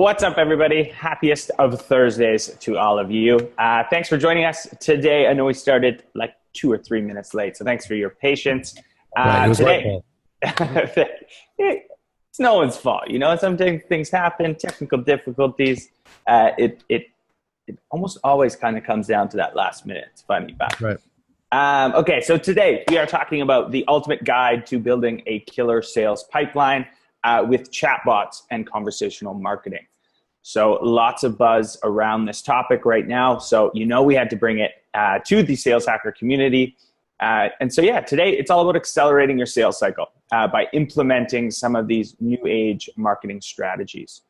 What's up, everybody? Happiest of Thursdays to all of you. Thanks for joining us today. I know we started like 2 or 3 minutes late, so thanks for your patience. Right, it was my Today, fault. it's no one's fault. You know, sometimes things happen, technical difficulties. It almost always kind of comes down to that last minute. It's funny, but Right. okay, so today we are talking about the ultimate guide to building a killer sales pipeline with chatbots and conversational marketing. So lots of buzz around this topic right now. So we had to bring it to the Sales Hacker community. And so today it's all about accelerating your sales cycle by implementing some of these new age marketing strategies.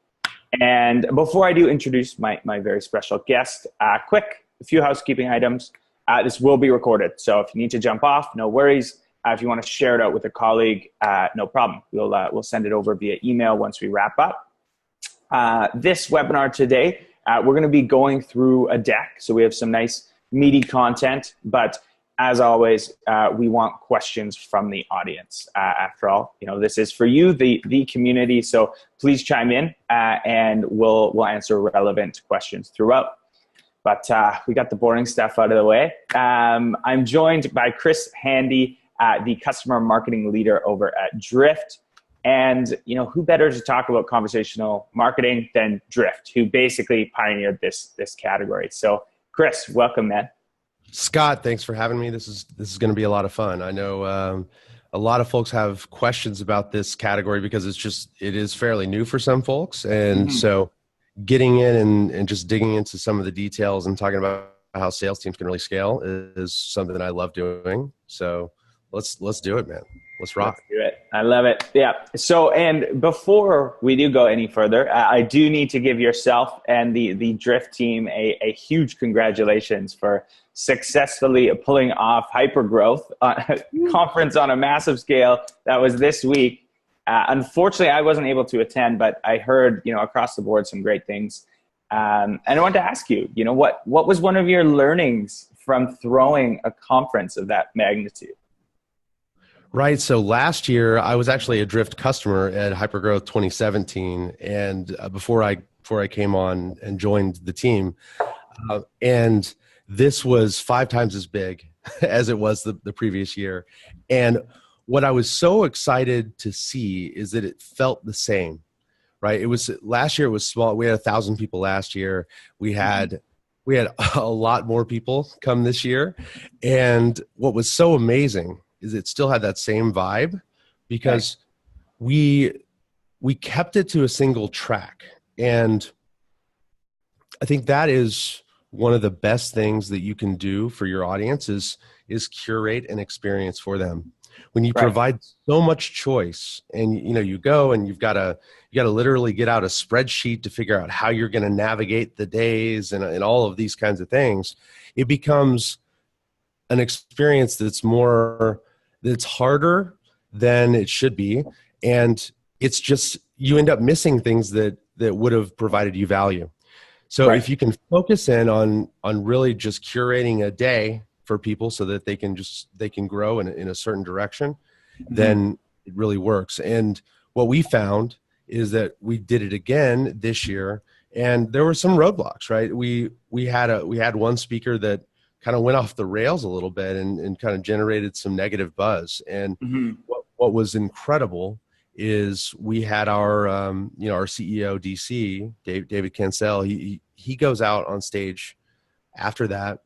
And before I do introduce my very special guest, a few housekeeping items. This will be recorded, so if you need to jump off, no worries. If you want to share it out with a colleague, no problem. We'll send it over via email once we wrap up. This webinar today, we're going to be going through a deck, so we have some nice meaty content, but as always, we want questions from the audience. After all, this is for you, the community, so please chime in and we'll answer relevant questions throughout. But we got the boring stuff out of the way. I'm joined by Chris Handy, the customer marketing leader over at Drift. And who better to talk about conversational marketing than Drift, who basically pioneered this category. So Chris, welcome, man. Scott, thanks for having me. This is going to be a lot of fun. I know a lot of folks have questions about this category because it is fairly new for some folks. And so getting in and just digging into some of the details and talking about how sales teams can really scale is something that I love doing. So let's do it, man. Let's rock. Let's do it. I love it. Yeah. So, and before we do go any further, I do need to give yourself and the Drift team a huge congratulations for successfully pulling off Hypergrowth conference on a massive scale. That was this week. Unfortunately, I wasn't able to attend, but I heard, across the board some great things. And I wanted to ask you, what was one of your learnings from throwing a conference of that magnitude? Right. So last year, I was actually a Drift customer at Hypergrowth 2017, and before I came on and joined the team, and this was 5 times as big as it was the previous year. And what I was so excited to see is that it felt the same, right? Last year it was small. We had 1,000 people last year. We had a lot more people come this year. And what was so amazing is it still had that same vibe because we kept it to a single track. And I think that is one of the best things that you can do for your audience is curate an experience for them. When you provide so much choice and you go and you got to literally get out a spreadsheet to figure out how you're going to navigate the days and all of these kinds of things, it becomes an experience that's harder than it should be. And it's just, you end up missing things that would have provided you value. So if you can focus in on really just curating a day for people so that they can grow in a certain direction, then it really works. And what we found is that we did it again this year, and there were some roadblocks, right? We had one speaker that kind of went off the rails a little bit and kind of generated some negative buzz. And what was incredible is we had our CEO DC, David Cancel, he goes out on stage after that,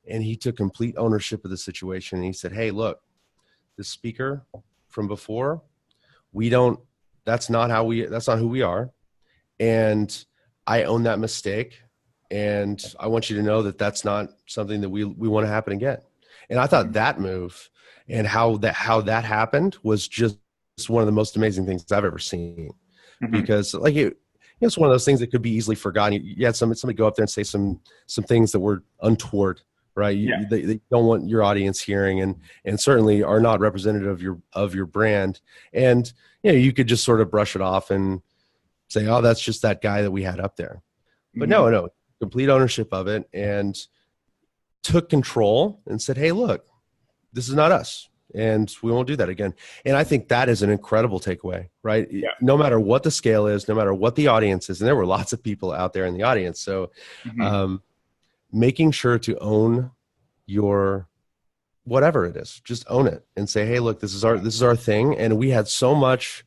and he took complete ownership of the situation. And he said, "Hey, look, the speaker from before, that's not who we are. And I own that mistake. And I want you to know that that's not something that we want to happen again." And I thought that move and how that happened was just one of the most amazing things I've ever seen. Because it's one of those things that could be easily forgotten. You had somebody go up there and say some things that were untoward, right? They don't want your audience hearing, and certainly are not representative of your brand. And you could just sort of brush it off and say, "Oh, that's just that guy that we had up there." But no, complete ownership of it and took control and said, "Hey, look, this is not us. and we won't do that again. And I think that is an incredible takeaway, right? Yeah. No matter what the scale is, no matter what the audience is, and there were lots of people out there in the audience. So making sure to own your whatever it is, just own it and say, hey, look, this is our thing. And we had so much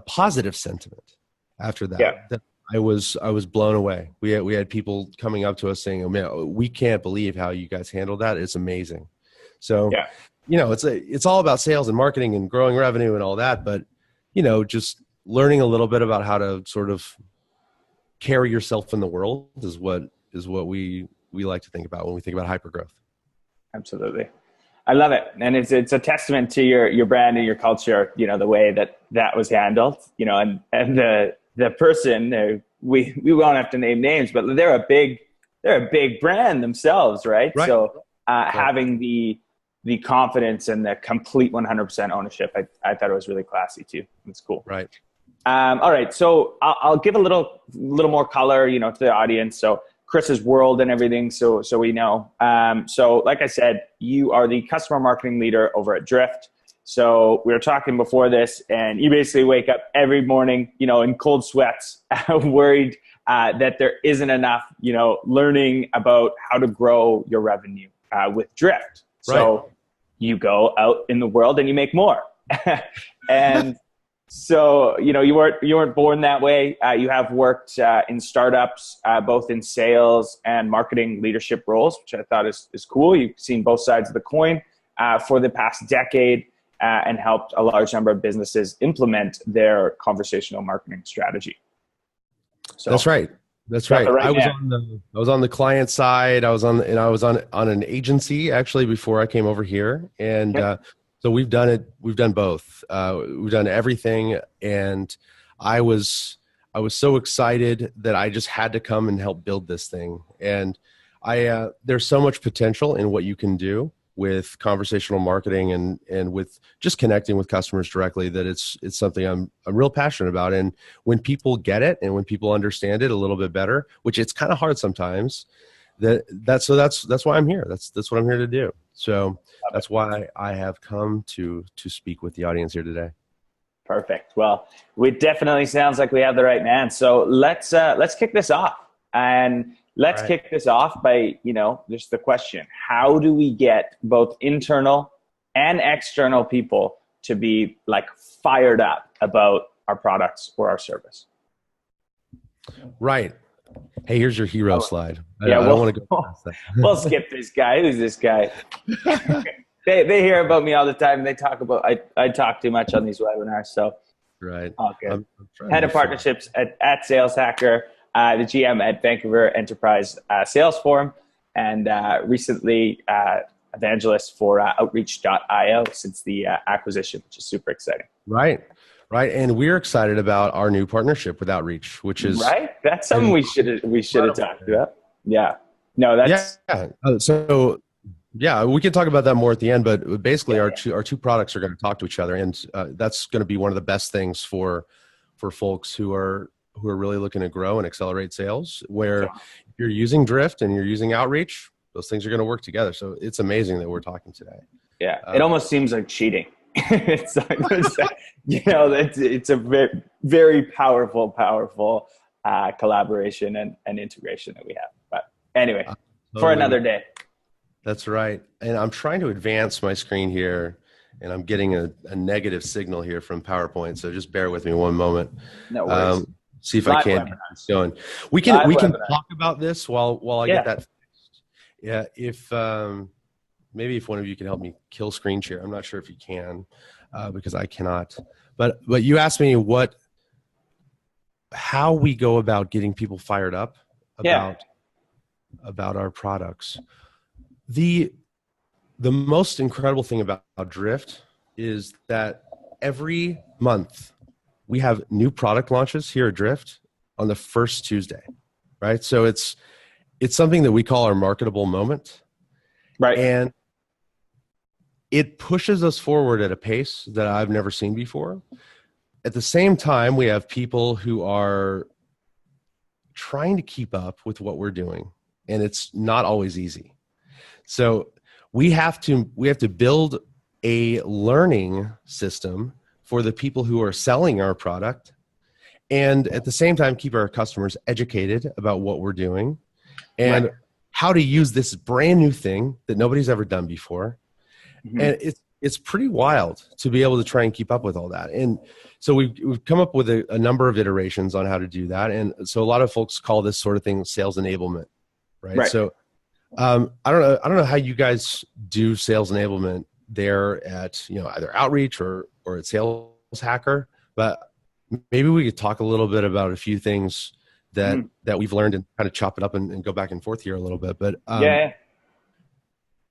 positive sentiment after that, that I was blown away. We had people coming up to us saying, oh man, we can't believe how you guys handled that. It's amazing. So, it's all about sales and marketing and growing revenue and all that. But, just learning a little bit about how to sort of carry yourself in the world is what we like to think about when we think about hypergrowth. Absolutely. I love it. And it's a testament to your brand and your culture, the way that was handled, and the person, we won't have to name names, but they're a big brand themselves, right? So having the confidence and the complete 100% ownership, I thought it was really classy too. It's cool. Right. All right. So I'll give a little more color, to the audience. So Chris's world and everything. So we know. So like I said, you are the customer marketing leader over at Drift. So we were talking before this, and you basically wake up every morning, in cold sweats, worried that there isn't enough, learning about how to grow your revenue with Drift. So you go out in the world and you make more. And so, you weren't born that way. You have worked in startups, both in sales and marketing leadership roles, which I thought is cool. You've seen both sides of the coin for the past decade and helped a large number of businesses implement their conversational marketing strategy. So That's right. I was on the client side. I was on an agency actually before I came over here, and so we've done it. We've done both. We've done everything, and I was so excited that I just had to come and help build this thing. And there's so much potential in what you can do with conversational marketing and with just connecting with customers directly, that it's something I'm real passionate about. And when people get it and when people understand it a little bit better, which it's kind of hard sometimes, that's why I'm here. That's what I'm here to do. So that's why I have come to speak with the audience here today. Perfect. Well, it definitely sounds like we have the right man. So let's kick this off. And let's kick this off by, just the question: how do we get both internal and external people to be fired up about our products or our service? Right. Hey, here's your hero slide. I don't want to go past that. We'll skip this guy. Who's this guy? They hear about me all the time. They talk about I talk too much on these webinars. So all good. Head of partnerships at Sales Hacker, the GM at Vancouver Enterprise Sales Forum, and recently evangelist for Outreach.io since the acquisition, which is super exciting. Right. And we're excited about our new partnership with Outreach, which is That's something we should have talked about. Yeah. No, that's so. Yeah, we can talk about that more at the end, but basically our two products are going to talk to each other, and that's going to be one of the best things for folks who are really looking to grow and accelerate sales, where if you're using Drift and you're using Outreach, those things are going to work together. So it's amazing that we're talking today. Yeah, it almost seems like cheating. It's it's a very, very powerful collaboration and integration that we have. But anyway, for another day. That's right. And I'm trying to advance my screen here, and I'm getting a negative signal here from PowerPoint. So just bear with me one moment. No worries. See if I can get this going. We can talk about this while I get that fixed. Yeah. If maybe if one of you can help me kill screen share. I'm not sure if you can because I cannot. But you asked me how we go about getting people fired up about our products. The most incredible thing about Drift is that every month we have new product launches here at Drift on the first Tuesday, right? So it's something that we call our marketable moment. Right. And it pushes us forward at a pace that I've never seen before. At the same time, we have people who are trying to keep up with what we're doing, and it's not always easy. So we have to build a learning system for the people who are selling our product, and at the same time keep our customers educated about what we're doing and how to use this brand new thing that nobody's ever done before. And it's pretty wild to be able to try and keep up with all that. And so we've come up with a number of iterations on how to do that. And so a lot of folks call this sort of thing sales enablement, right? So I don't know how you guys do sales enablement there at, either Outreach or at Sales Hacker, but maybe we could talk a little bit about a few things that we've learned and kind of chop it up and go back and forth here a little bit. But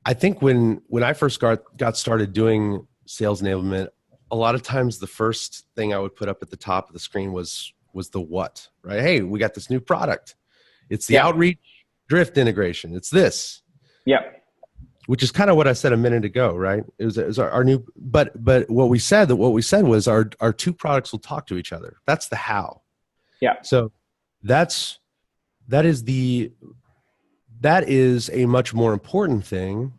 I think when I first got started doing sales enablement, a lot of times the first thing I would put up at the top of the screen was the what, right? Hey, we got this new product. It's the Outreach Drift integration. It's this. Which is kind of what I said a minute ago, right? It was our new, but what we said was our two products will talk to each other. That's the how. So that is a much more important thing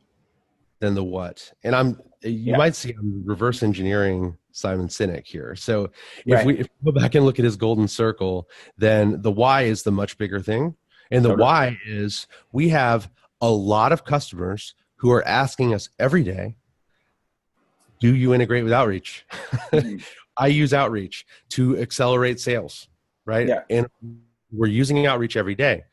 than the what. And you might see I'm reverse engineering Simon Sinek here. So if we go back and look at his golden circle, then the why is the much bigger thing. And the why is we have a lot of customers who are asking us every day, do you integrate with Outreach? I use Outreach to accelerate sales, right? And we're using Outreach every day.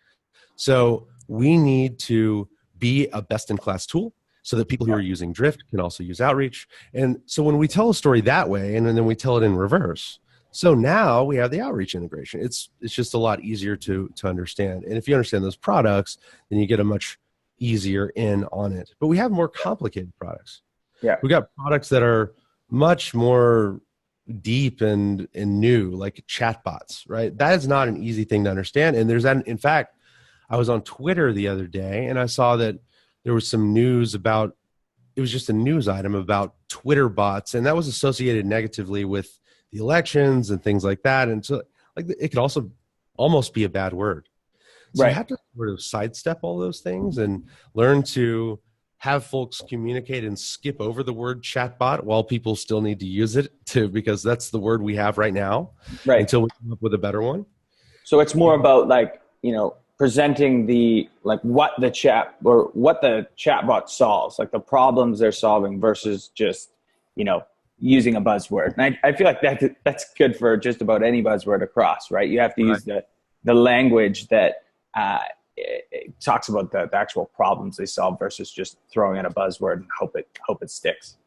So we need to be a best-in-class tool so that people who are using Drift can also use Outreach. And so when we tell a story that way, and then we tell it in reverse, so now we have the Outreach integration. It's just a lot easier to understand. And if you understand those products, then you get a much easier in on it. But we have more complicated products. We got products that are much more deep and new, like chatbots, right? That is not an easy thing to understand. And there's that. In fact, I was on Twitter the other day and I saw that there was some news about, it was just a news item about Twitter bots, and that was associated negatively with the elections and things like that. And so it could also almost be a bad word. So you have to sort of sidestep all those things and learn to have folks communicate and skip over the word chatbot while people still need to use it because that's the word we have right now until we come up with a better one. So it's more about presenting what the chatbot solves, like the problems they're solving versus just, using a buzzword. And I feel like that's good for just about any buzzword across, right? You have to use the language that it talks about the actual problems they solve versus just throwing in a buzzword and hope it sticks.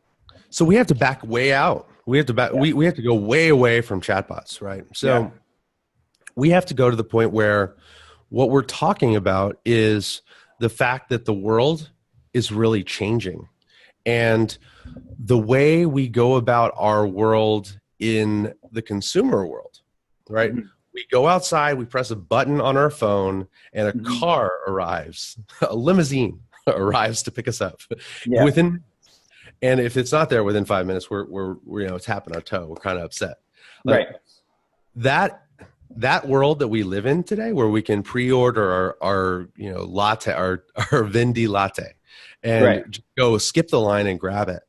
So we have to back way out. We have to we have to go way away from chatbots, right? So we have to go to the point where what we're talking about is the fact that the world is really changing. And the way we go about our world in the consumer world, right? We go outside, we press a button on our phone, and a car arrives, a limousine arrives to pick us up within. And if it's not there within 5 minutes, we're tapping our toe. We're kind of upset. That world that we live in today, where we can pre-order our latte, our Vindi latte, and just go skip the line and grab it.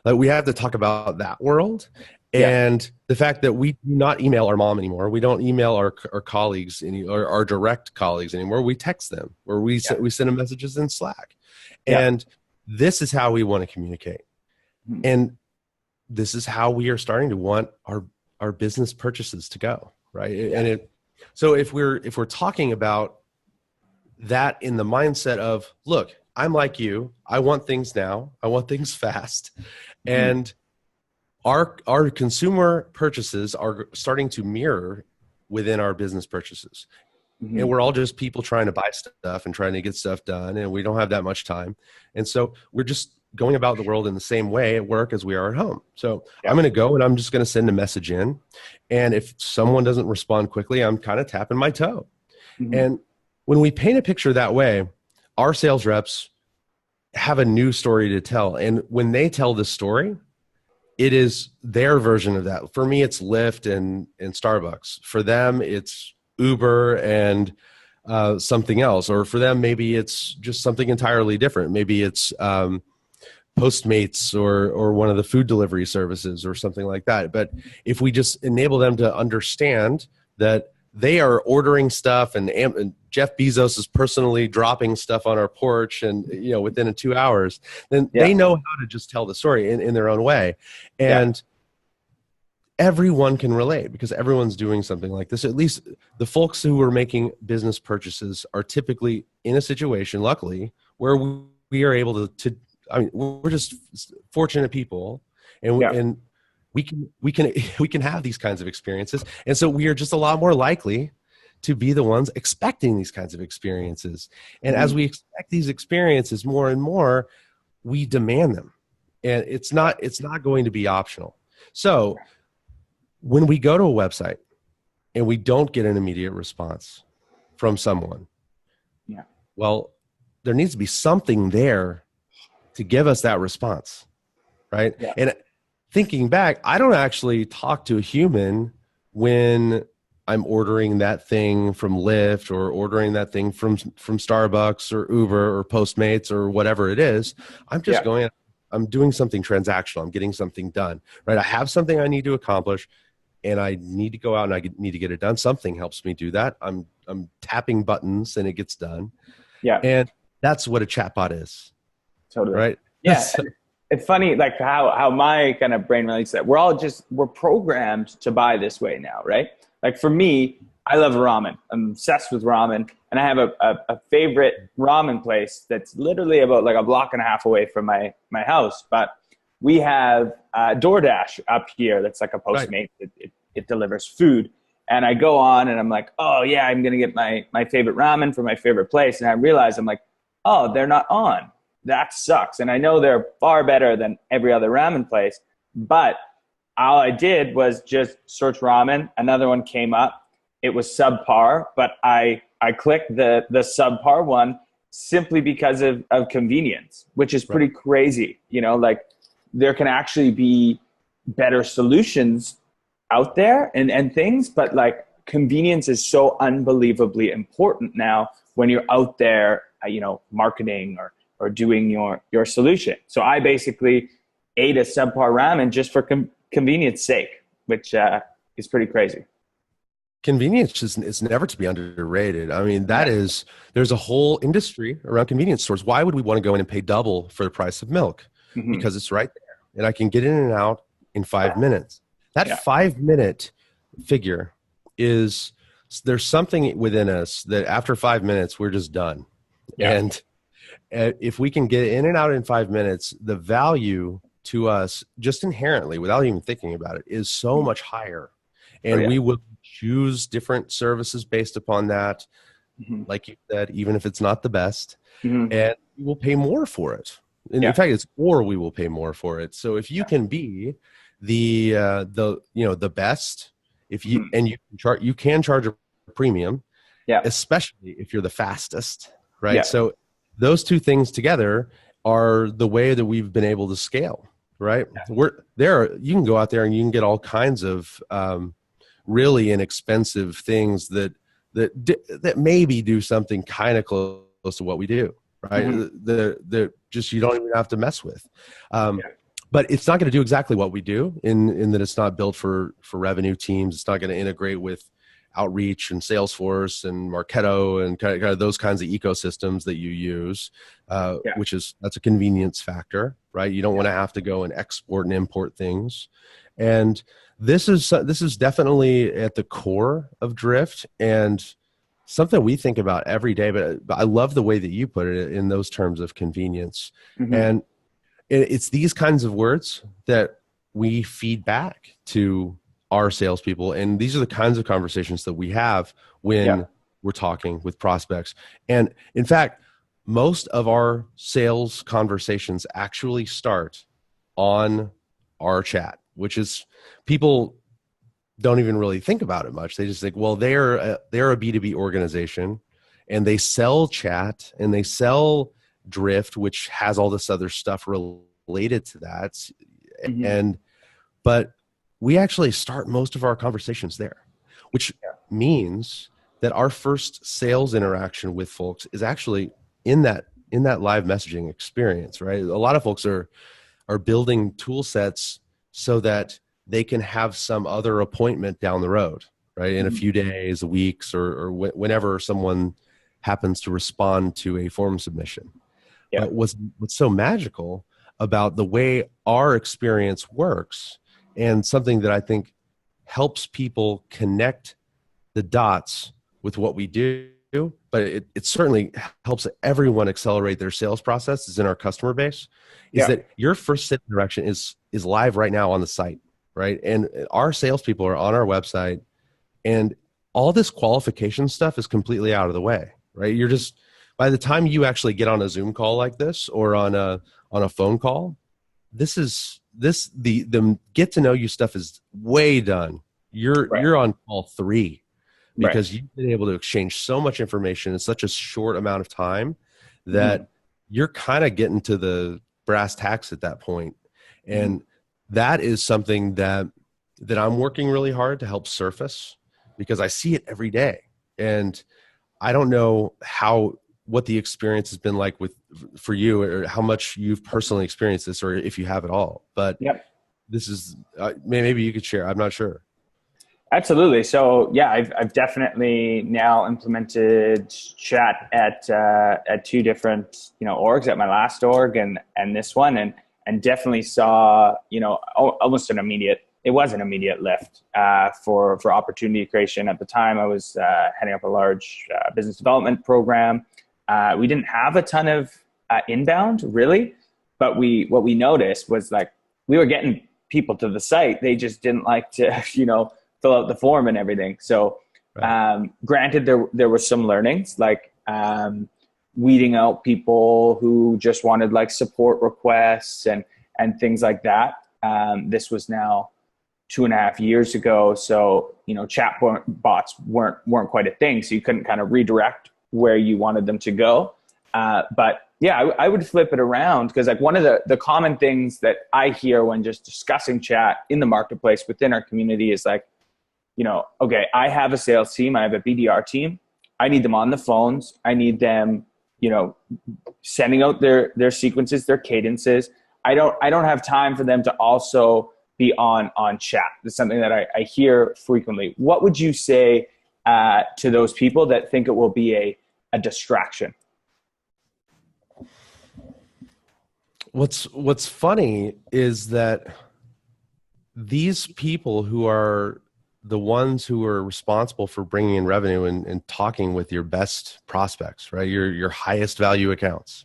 We have to talk about that world. And the fact that we do not email our mom anymore. We don't email our colleagues, or our direct colleagues anymore. We text them, or we send them messages in Slack. And this is how we want to communicate. And this is how we are starting to want our business purchases to go, right? And so if we're talking about that in the mindset of, look, I'm like you, I want things now, I want things fast, and our consumer purchases are starting to mirror within our business purchases. And we're all just people trying to buy stuff and trying to get stuff done, and we don't have that much time. And so we're just going about the world in the same way at work as we are at home. So I'm going to go and I'm just going to send a message in. And if someone doesn't respond quickly, I'm kind of tapping my toe. And when we paint a picture that way, our sales reps have a new story to tell. And when they tell the story, it is their version of that. For me, it's Lyft and Starbucks. For them, it's Uber and something else. Or for them, maybe it's just something entirely different. Maybe it's Postmates or one of the food delivery services or something like that. But if we just enable them to understand that they are ordering stuff and Jeff Bezos is personally dropping stuff on our porch and, within 2 hours, then they know how to just tell the story in their own way. And everyone can relate because everyone's doing something like this. At least the folks who are making business purchases are typically in a situation, luckily, where we are able to we're just fortunate people, and we can have these kinds of experiences, and so we are just a lot more likely to be the ones expecting these kinds of experiences. And as we expect these experiences more and more, we demand them, and it's not going to be optional. So when we go to a website and we don't get an immediate response from someone, well, there needs to be something there to give us that response, right? Yeah. And thinking back, I don't actually talk to a human when I'm ordering that thing from Lyft or ordering that thing from Starbucks or Uber or Postmates or whatever it is. I'm just I'm doing something transactional. I'm getting something done, right? I have something I need to accomplish and I need to go out and I need to get it done. Something helps me do that. I'm tapping buttons and it gets done. Yeah. And that's what a chatbot is. Totally. Right. Yeah. It's funny, like how my kind of brain relates to that. We're programmed to buy this way now, right? Like for me, I love ramen. I'm obsessed with ramen. And I have a favorite ramen place that's literally about like a block and a half away from my house. But we have DoorDash up here that's like a Postmate. Right. It delivers food. And I go on and I'm like, oh yeah, I'm going to get my favorite ramen from my favorite place. And I realize I'm like, oh, they're not on. That sucks. And I know they're far better than every other ramen place, but all I did was just search ramen. Another one came up. It was subpar, but I clicked the subpar one simply because of convenience, which is pretty crazy. Like there can actually be better solutions out there and things, but like convenience is so unbelievably important now when you're out there, marketing or doing your solution. So I basically ate a subpar ramen just for convenience sake, which is pretty crazy. Convenience is never to be underrated. I mean, there's a whole industry around convenience stores. Why would we want to go in and pay double for the price of milk? Mm-hmm. Because it's right there and I can get in and out in 5 minutes. That 5-minute figure there's something within us that after 5 minutes, we're just done. Yeah. And if we can get in and out in 5 minutes, the value to us just inherently, without even thinking about it, is so much higher. And we will choose different services based upon that. Mm-hmm. Like you said, even if it's not the best, and we will pay more for it. And in fact, we will pay more for it. So if you can be the best, if you and you can charge a premium, especially if you're the fastest, right? Yeah. So those two things together are the way that we've been able to scale, right? Yeah. You can go out there and you can get all kinds of really inexpensive things that maybe do something kind of close to what we do, right? Mm-hmm. The just you don't even have to mess with. But it's not going to do exactly what we do in that it's not built for revenue teams. It's not going to integrate with Outreach and Salesforce and Marketo and kind of those kinds of ecosystems that you use, that's a convenience factor, right? You don't want to have to go and export and import things. And this is definitely at the core of Drift and something we think about every day, but I love the way that you put it in those terms of convenience. Mm-hmm. And it's these kinds of words that we feed back to our salespeople. And these are the kinds of conversations that we have when we're talking with prospects. And in fact, most of our sales conversations actually start on our chat, which is people don't even really think about it much. They just think, well, they're a B2B organization and they sell chat and they sell Drift, which has all this other stuff related to that. Mm-hmm. But we actually start most of our conversations there, which means that our first sales interaction with folks is actually in that that live messaging experience, right? A lot of folks are building tool sets so that they can have some other appointment down the road, right? In a few days, weeks, or whenever someone happens to respond to a form submission. Yeah. But what's so magical about the way our experience works, and something that I think helps people connect the dots with what we do, but it certainly helps everyone accelerate their sales processes in our customer base, is that your first sales interaction is live right now on the site, right? And our salespeople are on our website, and all this qualification stuff is completely out of the way, right? You're just, by the time you actually get on a Zoom call like this, or on a phone call, the get to know you stuff is way done. You're on call 3, because you've been able to exchange so much information in such a short amount of time that you're kind of getting to the brass tacks at that point. And that is something that I'm working really hard to help surface, because I see it every day. And I don't know what the experience has been like for you, or how much you've personally experienced this, or if you have at all. But this is maybe you could share. I'm not sure. Absolutely. So yeah, I've definitely now implemented chat at 2 different orgs, at my last org and this one, and definitely saw almost an immediate lift for opportunity creation. At the time, I was heading up a large business development program. We didn't have a ton of inbound really, but what we noticed was, like, we were getting people to the site. They just didn't like to fill out the form and everything. So granted, there were some learnings, like weeding out people who just wanted like support requests and things like that. This was now 2.5 years ago. So, chatbots weren't quite a thing. So you couldn't kind of redirect where you wanted them to go. But yeah, I would flip it around, because like one of the common things that I hear when just discussing chat in the marketplace within our community is like, okay, I have a sales team, I have a BDR team. I need them on the phones. I need them, sending out their sequences, their cadences. I don't have time for them to also be on chat. It's something that I hear frequently. What would you say to those people that think it will be a distraction? What's funny is that these people who are the ones who are responsible for bringing in revenue and talking with your best prospects, right? Your highest value accounts.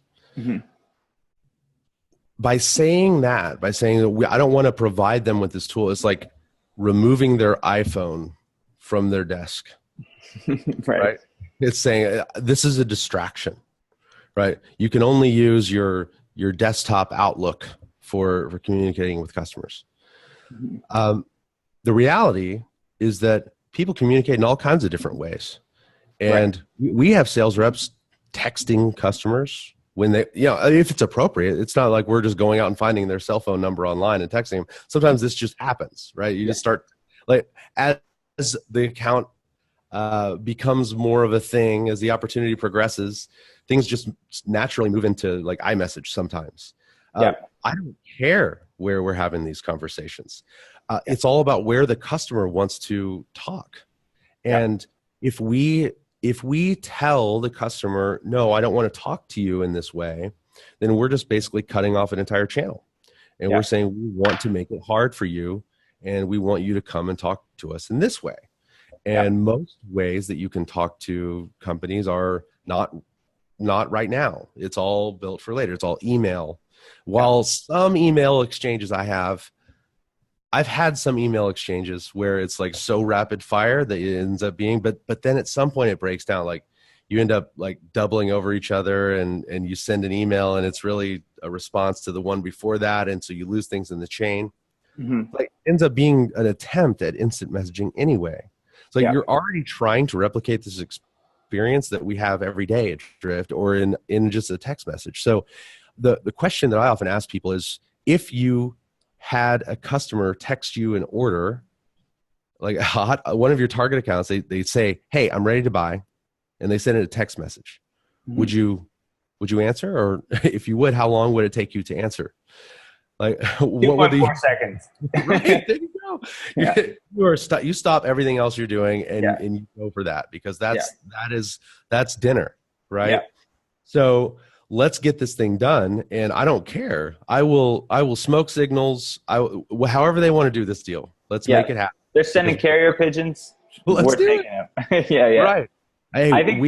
By saying that I don't want to provide them with this tool, it's like removing their iPhone from their desk, right? It's saying this is a distraction, right? You can only use your desktop Outlook for communicating with customers. The reality is that people communicate in all kinds of different ways. And we have sales reps texting customers when they, if it's appropriate. It's not like we're just going out and finding their cell phone number online and texting them. Sometimes this just happens, right? You just start, like, as the account becomes more of a thing, as the opportunity progresses, things just naturally move into like iMessage sometimes. I don't care where we're having these conversations. It's all about where the customer wants to talk. And if we tell the customer, no, I don't want to talk to you in this way, then we're just basically cutting off an entire channel. And we're saying, we want to make it hard for you, and we want you to come and talk to us in this way. And most ways that you can talk to companies are not right now. It's all built for later. It's all email. While some email exchanges I've had some email exchanges where it's like so rapid fire that it ends up being, but then at some point it breaks down. Like, you end up like doubling over each other, and you send an email and it's really a response to the one before that. And so you lose things in the chain. Like, it ends up being an attempt at instant messaging anyway. So you're already trying to replicate this experience that we have every day at Drift, or in just a text message. So the question that I often ask people is, if you had a customer text you an order, like one of your target accounts, they say, hey, I'm ready to buy, and they send it a text message. Would you would you answer? Or if you would, how long would it take you to answer? Like, what would 2.4 seconds. right? There you go. Yeah. You stop everything else you're doing Yeah. and you go for that, because Yeah. that's dinner, right? Yeah. So let's get this thing done. And I don't care. I will smoke signals. However they want to do this deal. Let's make it happen. They're sending carrier pigeons. Let's We're do taking it. Yeah. Yeah. Right. Hey, I think,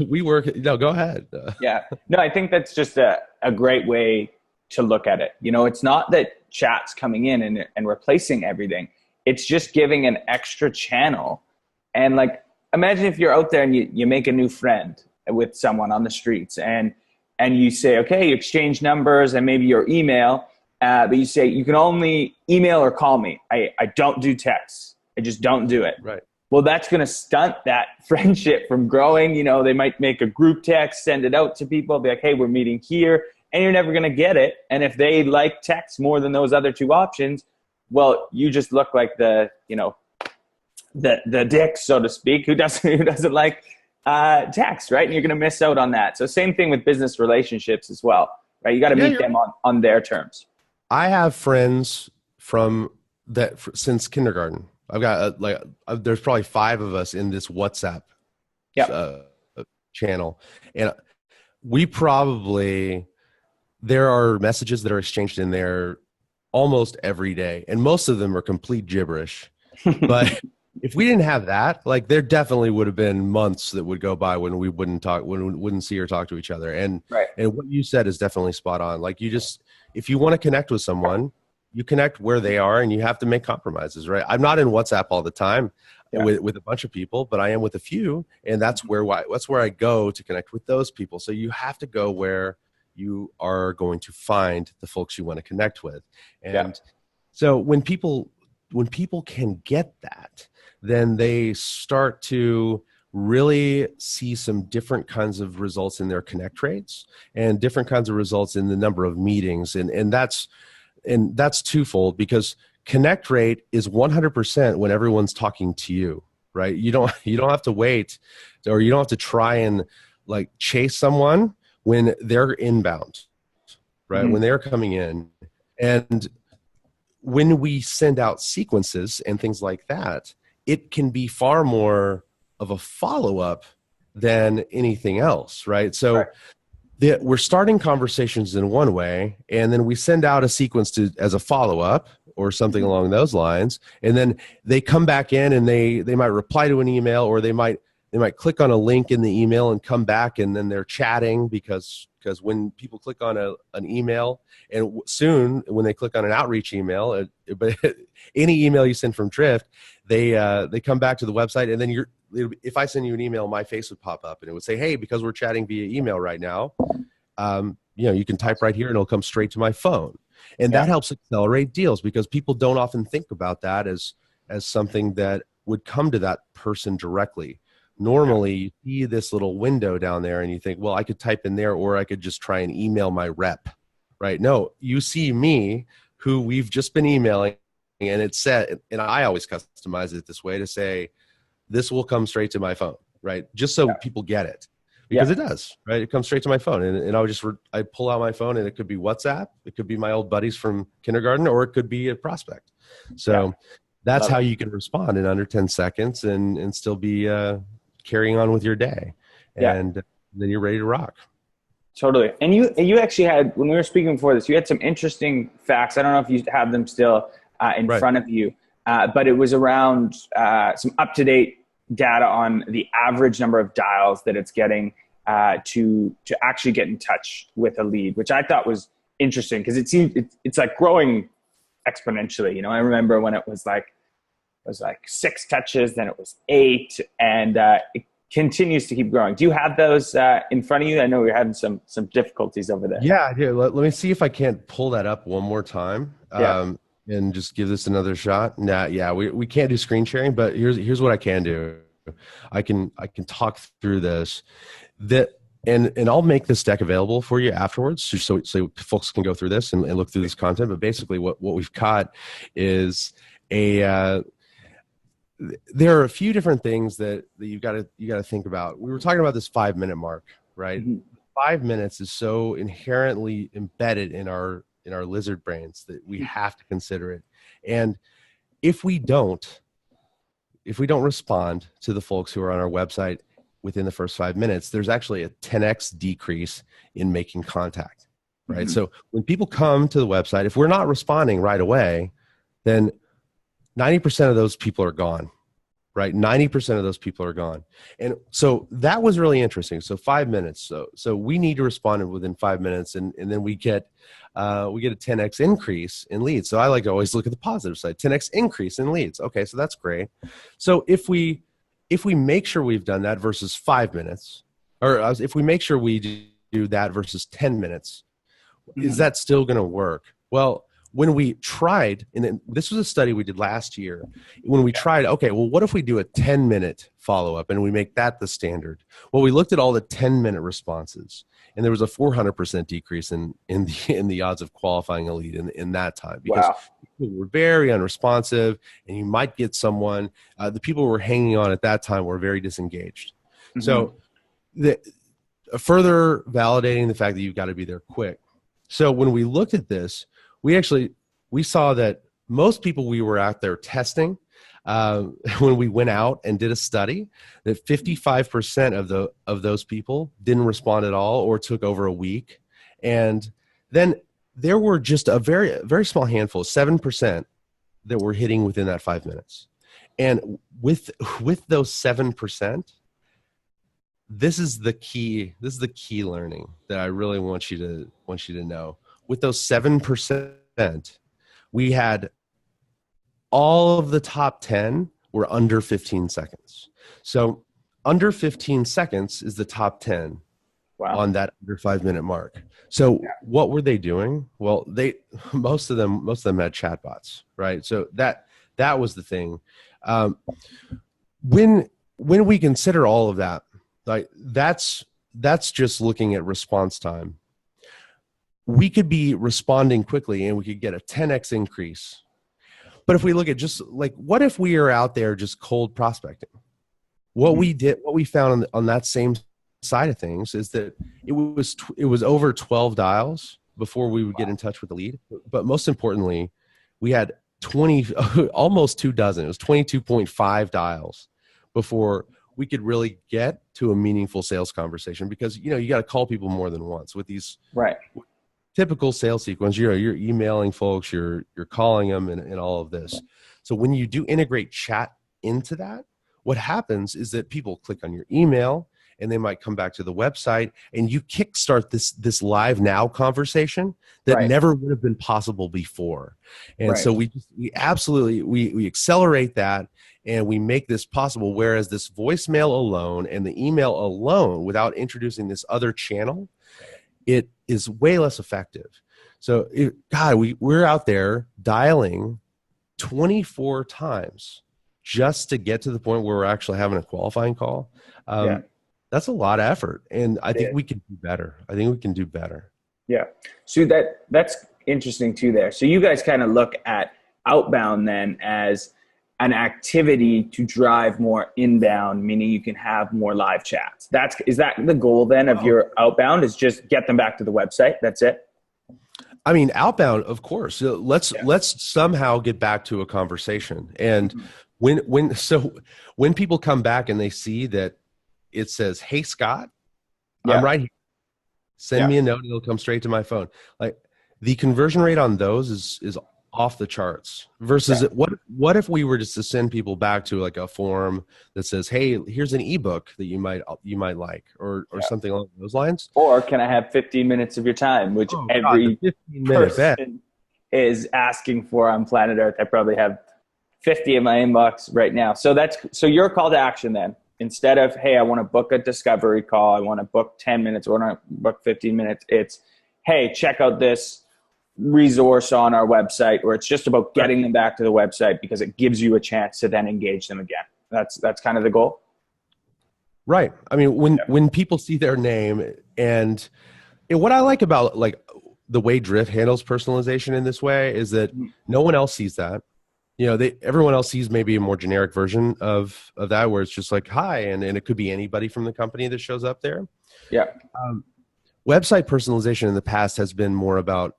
we work. No, go ahead. Yeah. No, I think that's just a great way to look at it. You know, it's not that chat's coming in and replacing everything. It's just giving an extra channel. And like, imagine if you're out there and you make a new friend with someone on the streets and you say, okay, you exchange numbers and maybe your email, but you say you can only email or call me. I don't do texts. I just don't do it. Right. Well, that's going to stunt that friendship from growing. You know, they might make a group text, send it out to people, be like, hey, we're meeting here, and you're never going to get it. And if they like text more than those other two options, well, you just look like the dick, so to speak, who doesn't like text, right? And you're going to miss out on that. So same thing with business relationships as well, right? You got to meet them on their terms. I have friends since kindergarten. I've got there's probably 5 of us in this WhatsApp channel, and there are messages that are exchanged in there almost every day, and most of them are complete gibberish. But if we didn't have that, like, there definitely would have been months that would go by when we wouldn't talk, when we wouldn't see or talk to each other. And what you said is definitely spot on. Like, if you want to connect with someone, you connect where they are, and you have to make compromises, right? I'm not in WhatsApp all the time with a bunch of people, but I am with a few, and that's where I go to connect with those people. So you have to go where you are going to find the folks you want to connect with. And so when people can get that, then they start to really see some different kinds of results in their connect rates and different kinds of results in the number of meetings. And that's twofold, because connect rate is 100% when everyone's talking to you, right? You don't have to wait, or you don't have to try and like chase someone when they're inbound, right? Mm-hmm. When they're coming in. And when we send out sequences and things like that, it can be far more of a follow-up than anything else, right? So we're starting conversations in one way, and then we send out a sequence as a follow-up or something along those lines, and then they come back in and they might reply to an email, or they might click on a link in the email and come back, and then they're chatting because when people click on an email, and soon when they click on an outreach email, but any email you send from Drift, they come back to the website, and then if I send you an email, my face would pop up and it would say, hey, because we're chatting via email right now, you can type right here and it'll come straight to my phone. And that helps accelerate deals, because people don't often think about that as something that would come to that person directly. Normally, you see this little window down there and you think, well, I could type in there, or I could just try and email my rep, right? No, you see me, who we've just been emailing, and it's set, and I always customize it this way to say, this will come straight to my phone, right? Just so people get it, because it does, right? It comes straight to my phone, and I pull out my phone, and it could be WhatsApp, it could be my old buddies from kindergarten, or it could be a prospect. So that's how you can respond in under 10 seconds and still be carrying on with your day, and then you're ready to rock. Totally. And you actually had, when we were speaking before this, you had some interesting facts. I don't know if you have them still in front of you, but it was around some up-to-date data on the average number of dials that it's getting to actually get in touch with a lead, which I thought was interesting, because it seems it's like growing exponentially. You know, I remember when it was like 6 touches, then it was 8, and it continues to keep growing. Do you have those in front of you? I know we're having some difficulties over there. Yeah, I do. Let me see if I can't pull that up one more time, and just give this another shot. We can't do screen sharing, but here's what I can do. I can talk through this, and I'll make this deck available for you afterwards, so folks can go through this and look through this content. But basically, what we've got is there are a few different things that you got to think about. We were talking about this 5-minute mark, right? Mm-hmm. 5 minutes is so inherently embedded in our lizard brains that we have to consider it. And if we don't respond to the folks who are on our website within the first 5 minutes, there's actually a 10x decrease in making contact, right? Mm-hmm. So when people come to the website, if we're not responding right away, then 90% of those people are gone, right? 90% of those people are gone. And so that was really interesting. So 5 minutes. So we need to respond within 5 minutes, and then we get a 10x increase in leads. So I like to always look at the positive side, 10x increase in leads. Okay, so that's great. So if we make sure we've done that versus 5 minutes, or if we make sure we do that versus 10 minutes, is that still going to work? Well, when we tried, and this was a study we did last year, when we tried, okay, well, what if we do a 10-minute follow-up and we make that the standard? Well, we looked at all the 10-minute responses, and there was a 400% decrease in the odds of qualifying a lead in that time, because people were very unresponsive, and you might get someone, the people who were hanging on at that time were very disengaged. Mm-hmm. So further validating the fact that you've got to be there quick. So when we looked at this, we saw that most people we were out there testing, when we went out and did a study, that 55% of those people didn't respond at all or took over a week. And then there were just a very, very small handful, 7%, that were hitting within that 5 minutes. And with those 7%, this is the key learning that I really want you to know. With those 7%, we had all of the top 10 were under 15 seconds. So under 15 seconds is the top 10 on that under 5 minute mark. So what were they doing? Well, most of them had chatbots, right? So that was the thing. When we consider all of that, like that's just looking at response time. We could be responding quickly and we could get a 10x increase. But if we look at just like, what if we are out there just cold prospecting? What we found on that same side of things is that it was over 12 dials before we would get in touch with the lead. But most importantly, we had almost 24. It was 22.5 dials before we could really get to a meaningful sales conversation, because you got to call people more than once with these typical sales sequence. You're emailing folks, you're calling them, and all of this. So when you do integrate chat into that, what happens is that people click on your email and they might come back to the website, and you kickstart this live now conversation that never would have been possible before. And so we absolutely accelerate that, and we make this possible. Whereas this voicemail alone and the email alone, without introducing this other channel, it is way less effective. So we're out there dialing 24 times just to get to the point where we're actually having a qualifying call. That's a lot of effort, and I think we can do better. Yeah. So that's interesting too there. So you guys kind of look at outbound then as an activity to drive more inbound, meaning you can have more live chats. Is that the goal then of your outbound, is just get them back to the website? That's it? I mean, outbound, of course. So let's somehow get back to a conversation. And when people come back and they see that it says, "Hey, Scott, I'm right here. Send me a note. It'll come straight to my phone." Like, the conversion rate on those is off the charts. Versus what if we were just to send people back to like a form that says, "Hey, here's an ebook that you might like," or something along those lines. Or can I have 15 minutes of your time, which every person is asking for on planet Earth. I probably have 50 in my inbox right now. So your call to action then, instead of, "Hey, I want to book a discovery call, I want to book 10 minutes, or I want to book 15 minutes," it's, "Hey, check out this resource on our website," or it's just about getting them back to the website because it gives you a chance to then engage them again. That's kind of the goal. Right. I mean, when people see their name, and what I like about like the way Drift handles personalization in this way is that no one else sees that. Everyone else sees maybe a more generic version of that, where it's just like, "Hi," and it could be anybody from the company that shows up there. website personalization in the past has been more about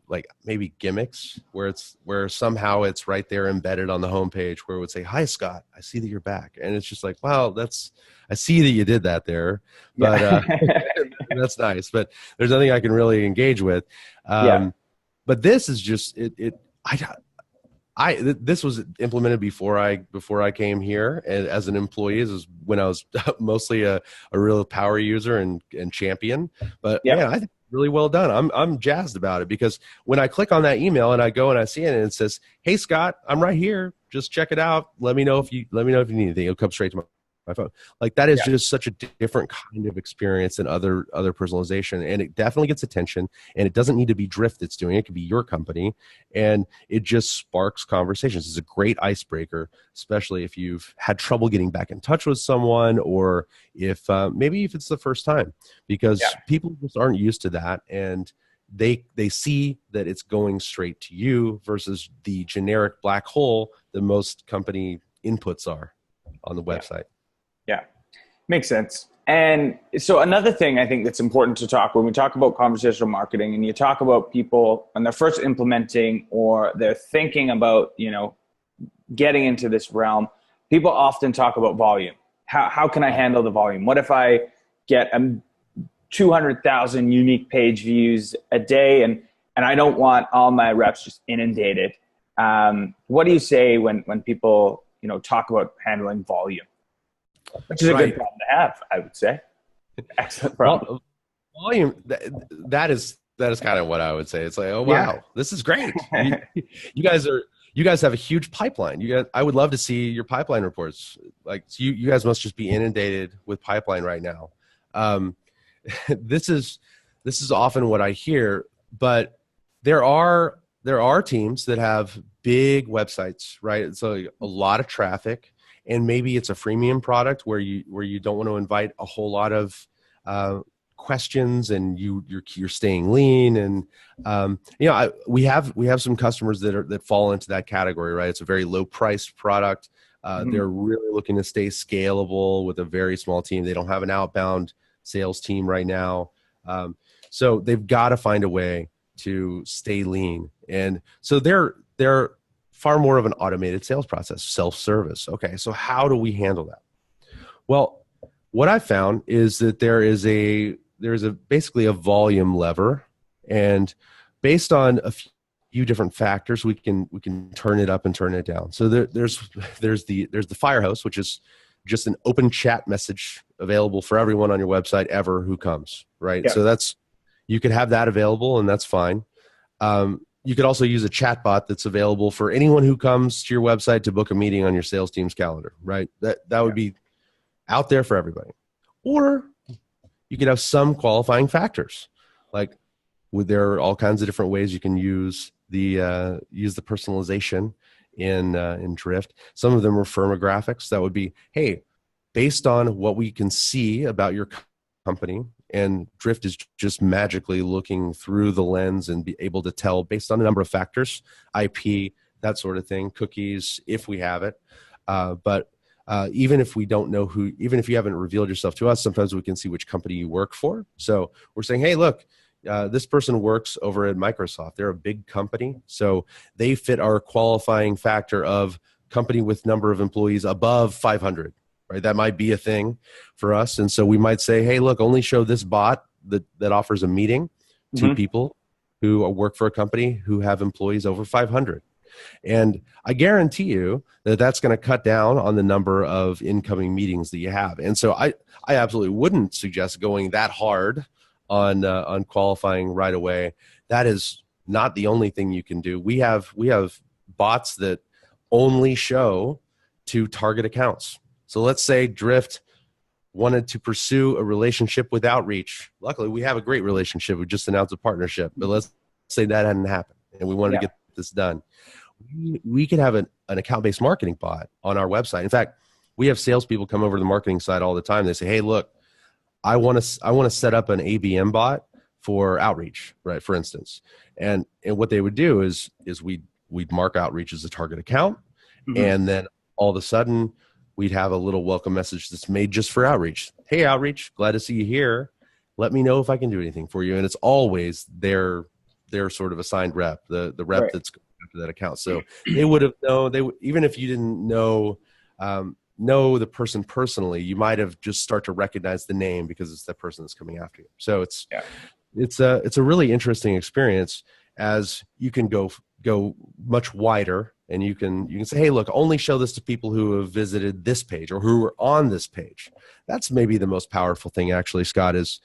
like maybe gimmicks where somehow it's right there embedded on the homepage where it would say, "Hi, Scott, I see that you're back." And it's just like, wow, I see that you did that there, but that's nice, but there's nothing I can really engage with. But this is just, this was implemented before I came here and as an employee. This was when I was mostly a real power user and champion, but man, I think really well done. I'm jazzed about it because when I click on that email and I go and I see it and it says, "Hey Scott, I'm right here. Just check it out. Let me know if you need anything." It'll come straight to my phone. Like that is just such a different kind of experience than other personalization, and it definitely gets attention. And it doesn't need to be Drift that's doing it. It could be your company, and it just sparks conversations. It's a great icebreaker, especially if you've had trouble getting back in touch with someone, or if maybe if it's the first time, because people just aren't used to that, and they see that it's going straight to you versus the generic black hole that most company inputs are on the website. Yeah, makes sense. And so another thing I think that's important to talk when we talk about conversational marketing, and you talk about people when they're first implementing or they're thinking about, getting into this realm, people often talk about volume. How can I handle the volume? What if I get 200,000 unique page views a day and I don't want all my reps just inundated? What do you say when people, talk about handling volume? Which is a good problem to have, I would say. Excellent problem. Volume, that is kind of what I would say. It's like, oh wow, this is great. You guys have a huge pipeline. I would love to see your pipeline reports. Like you guys must just be inundated with pipeline right now. This is often what I hear, but there are teams that have big websites, right? So a lot of traffic. And maybe it's a freemium product where you don't want to invite a whole lot of questions, and you're staying lean. And we have some customers that fall into that category, right? It's a very low priced product. They're really looking to stay scalable with a very small team. They don't have an outbound sales team right now, so they've got to find a way to stay lean. And so they're far more of an automated sales process, self-service. Okay, so how do we handle that? Well, what I found is that there's basically a volume lever, and based on a few different factors, we can turn it up and turn it down. So there's the Firehose, which is just an open chat message available for everyone on your website ever who comes, right? Yeah. So you could have that available, and that's fine. You could also use a chatbot that's available for anyone who comes to your website to book a meeting on your sales team's calendar, right? That would be out there for everybody. Or you could have some qualifying factors. Like there are all kinds of different ways you can use the personalization in Drift. Some of them are firmographics. That would be, hey, based on what we can see about your company, and Drift is just magically looking through the lens and be able to tell based on a number of factors, IP, that sort of thing, cookies, if we have it. But even if we don't know even if you haven't revealed yourself to us, sometimes we can see which company you work for. So we're saying, hey, look, this person works over at Microsoft. They're a big company. So they fit our qualifying factor of company with number of employees above 500. Right, that might be a thing for us, and so we might say, "Hey, look, only show this bot that offers a meeting to people who work for a company who have employees over 500." And I guarantee you that that's going to cut down on the number of incoming meetings that you have. And so I absolutely wouldn't suggest going that hard on qualifying right away. That is not the only thing you can do. We have bots that only show to target accounts. So let's say Drift wanted to pursue a relationship with Outreach. Luckily, we have a great relationship. We just announced a partnership. But let's say that hadn't happened, and we wanted to get this done. We could have an account-based marketing bot on our website. In fact, we have salespeople come over to the marketing side all the time. They say, "Hey, look, I want to set up an ABM bot for Outreach, right? For instance." And what they would do is we'd mark Outreach as a target account, and then all of a sudden, we'd have a little welcome message that's made just for Outreach. "Hey, Outreach, glad to see you here. let me know if I can do anything for you. And it's always their sort of assigned rep, the rep Right. that's going after that account. So they would have known, even if you didn't know the person personally, you might have just start to recognize the name because it's that person that's coming after you. So it's a really interesting experience, as you can go much wider, and you can say, hey, look, only show this to people who have visited this page or who are on this page. That's maybe the most powerful thing, actually, Scott, is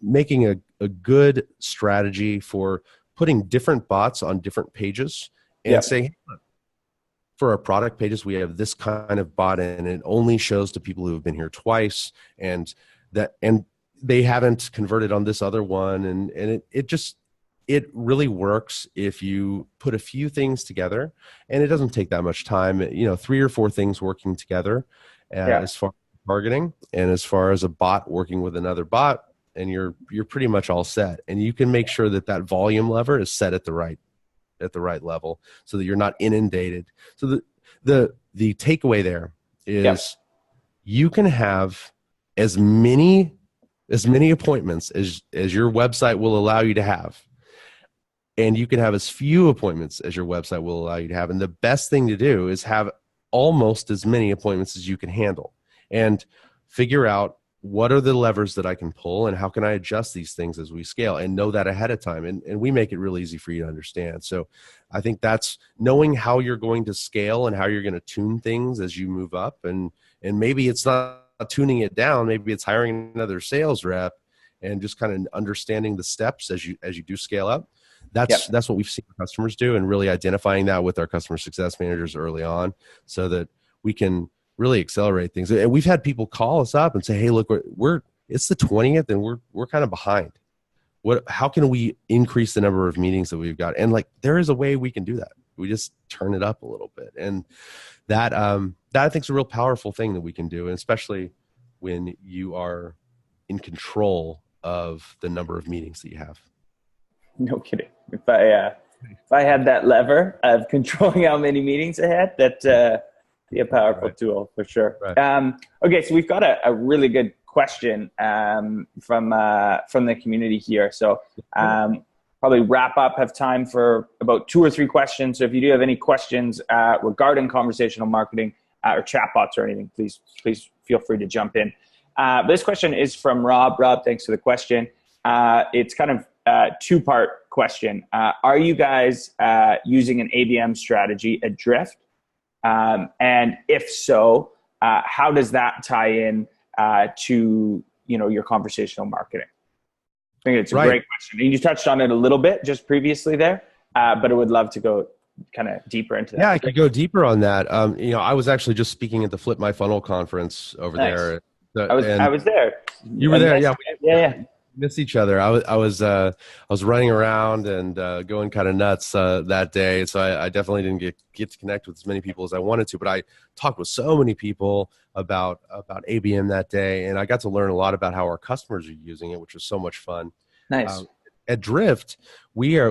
making a good strategy for putting different bots on different pages and saying, hey, look, for our product pages, we have this kind of bot, and it only shows to people who have been here twice, and they haven't converted on this other one. And it really works if you put a few things together, and it doesn't take that much time, 3 or 4 things working together, as far as targeting and as far as a bot working with another bot, and you're pretty much all set. And you can make sure that volume lever is set at the right level, so that you're not inundated. So the takeaway there is you can have as many appointments as your website will allow you to have, and you can have as few appointments as your website will allow you to have. And the best thing to do is have almost as many appointments as you can handle, and figure out what are the levers that I can pull, and how can I adjust these things as we scale, and know that ahead of time. And we make it real easy for you to understand. So I think that's knowing how you're going to scale and how you're going to tune things as you move up. And maybe it's not tuning it down. Maybe it's hiring another sales rep and just kind of understanding the steps as you do scale up. That's what we've seen customers do, and really identifying that with our customer success managers early on, so that we can really accelerate things. And we've had people call us up and say, hey, look, it's the 20th and we're kind of behind. How can we increase the number of meetings that we've got? And there is a way we can do that. We just turn it up a little bit. And that I think is a real powerful thing that we can do. And especially when you are in control of the number of meetings that you have. No kidding. If I had that lever of controlling how many meetings I had, that be a powerful tool for sure. Right. Okay, so we've got a really good question from the community here. So probably wrap up, have time for about 2 or 3 questions. So if you do have any questions regarding conversational marketing or chatbots or anything, please feel free to jump in. This question is from Rob. Rob, thanks for the question. It's kind of a 2-part question. Are you guys using an ABM strategy at Drift? And if so, how does that tie in to your conversational marketing? I think it's a great question. And you touched on it a little bit just previously there, but I would love to go kind of deeper into that. Yeah, I could go deeper on that. I was actually just speaking at the Flip My Funnel conference over there. I was there. You were there, yeah. Yeah. Miss each other. I was running around and going kind of nuts that day, so I definitely didn't get to connect with as many people as I wanted to. But I talked with so many people about ABM that day, and I got to learn a lot about how our customers are using it, which was so much fun. Nice. At Drift, we have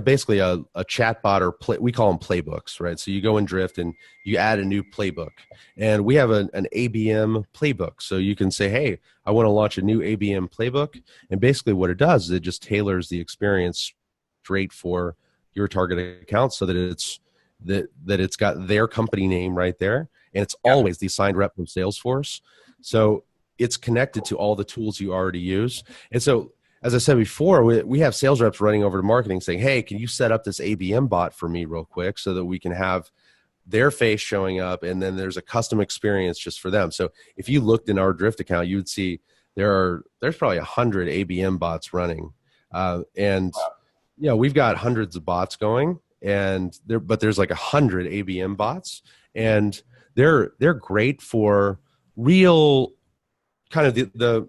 basically a chatbot, or we call them playbooks, right? So you go in Drift and you add a new playbook, and we have an ABM playbook. So you can say, hey, I want to launch a new ABM playbook. And basically what it does is it just tailors the experience straight for your target account, so that it's got their company name right there. And it's always the assigned rep from Salesforce. So it's connected to all the tools you already use. And so, as I said before, we have sales reps running over to marketing saying, hey, can you set up this ABM bot for me real quick, so that we can have their face showing up, and then there's a custom experience just for them. So if you looked in our Drift account, you would see there's probably 100 ABM bots running. We've got hundreds of bots going, but there's 100 ABM bots, and they're great for real kind of the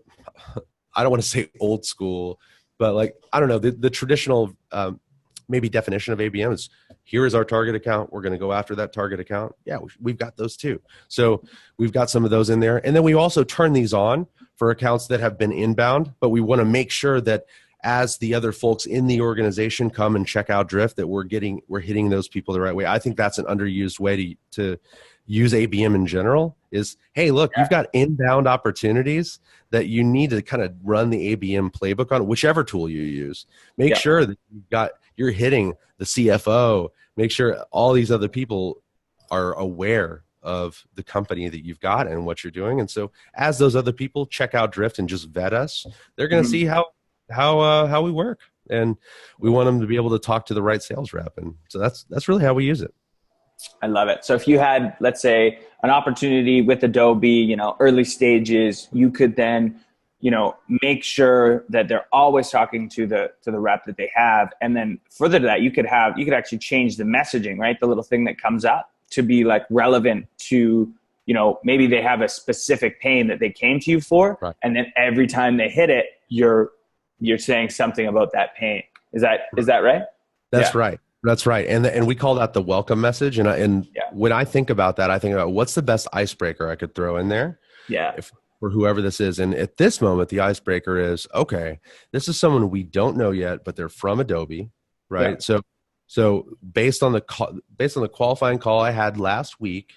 I don't want to say old school, but I don't know, the traditional maybe definition of ABM is, here is our target account. We're going to go after that target account. Yeah, we've got those too. So we've got some of those in there. And then we also turn these on for accounts that have been inbound, but we want to make sure that as the other folks in the organization come and check out Drift, that we're hitting those people the right way. I think that's an underused way to use ABM in general is, hey, look, you've got inbound opportunities that you need to kind of run the ABM playbook on, whichever tool you use. Make sure that you're hitting the CFO. Make sure all these other people are aware of the company that you've got and what you're doing. And so as those other people check out Drift and just vet us, they're going to see how we work. And we want them to be able to talk to the right sales rep. And so that's really how we use it. I love it. So if you had, let's say, an opportunity with Adobe, early stages, you could then, make sure that they're always talking to the rep that they have. And then further to that, you could actually change the messaging, right? The little thing that comes up to be like relevant to, maybe they have a specific pain that they came to you for. Right. And then every time they hit it, you're saying something about that pain. Is that right? That's right. That's right. And we call that the welcome message. And when I think about that, I think about what's the best icebreaker I could throw in there for whoever this is. And at this moment, the icebreaker is, okay, this is someone we don't know yet, but they're from Adobe, right? Yeah. So based on the qualifying call I had last week,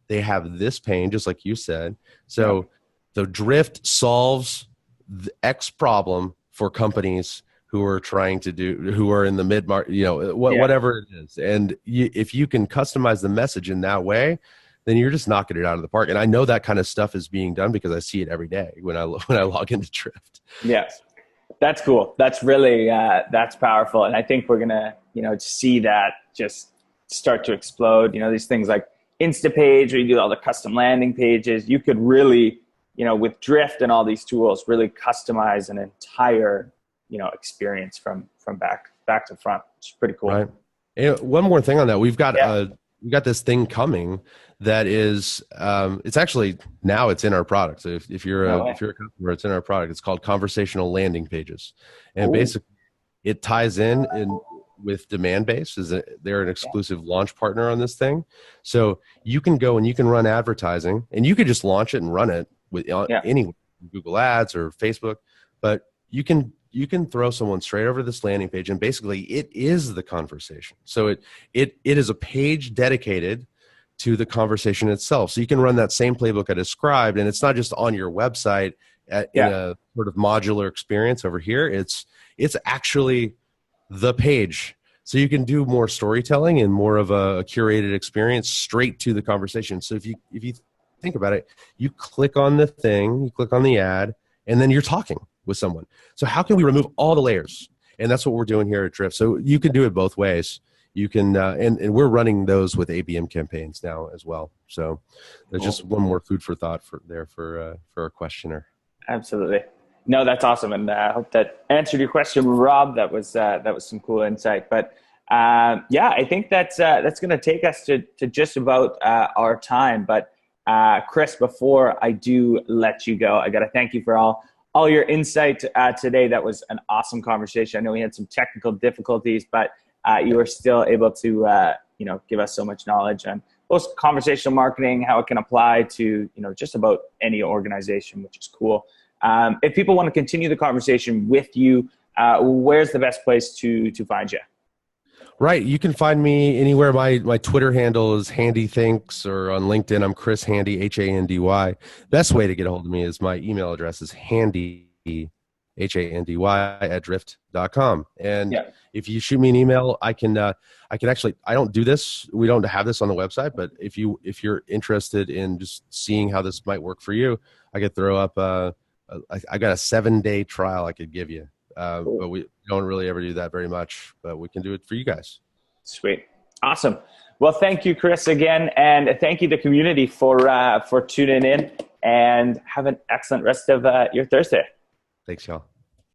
they have this pain, just like you said. So the Drift solves the X problem for companies who are who are in the mid-market, whatever it is. And if you can customize the message in that way, then you're just knocking it out of the park. And I know that kind of stuff is being done because I see it every day when I log into Drift. Yes. That's cool. That's really, that's powerful. And I think we're going to, see that just start to explode. These things like Instapage, where you do all the custom landing pages, you could really, with Drift and all these tools, really customize an entire experience from back to front. It's pretty cool. Right. And one more thing on that, we've got this thing coming that is it's actually now it's in our product. So if you're a customer, it's in our product. It's called Conversational Landing Pages, and basically it ties in with Demandbase. They're an exclusive launch partner on this thing, so you can go and you can run advertising, and you could just launch it and run it with anywhere, Google Ads or Facebook, but you can throw someone straight over this landing page, and basically it is the conversation. So it is a page dedicated to the conversation itself. So you can run that same playbook I described, and it's not just on your website in a sort of modular experience over here. It's actually the page. So you can do more storytelling and more of a curated experience straight to the conversation. So if you think about it, you click on the thing, you click on the ad, and then you're talking with someone. So how can we remove all the layers? And that's what we're doing here at Drift. So you can do it both ways. You can, and we're running those with ABM campaigns now as well. So there's just one more food for thought for our questioner. Absolutely. No, that's awesome. And I hope that answered your question, Rob. That was some cool insight. But I think that's going to take us to just about our time. But Chris, before I do let you go, I got to thank you for all your insight today. That was an awesome conversation. I know we had some technical difficulties, but you were still able to give us so much knowledge on both conversational marketing, how it can apply to just about any organization, which is cool. If people want to continue the conversation with you, where's the best place to find you? Right. You can find me anywhere. My Twitter handle is HandyThinks, or on LinkedIn, I'm Chris Handy, Handy. Best way to get a hold of me is my email address is handy, Handy at drift.com. And if you shoot me an email, I can actually, I don't do this. We don't have this on the website, but if you're interested in just seeing how this might work for you, I could throw up I got a 7-day trial I could give you. But we don't really ever do that very much, but we can do it for you guys. Sweet. Awesome. Well, thank you, Chris, again. And thank you, the community, for tuning in, and have an excellent rest of your Thursday. Thanks, y'all.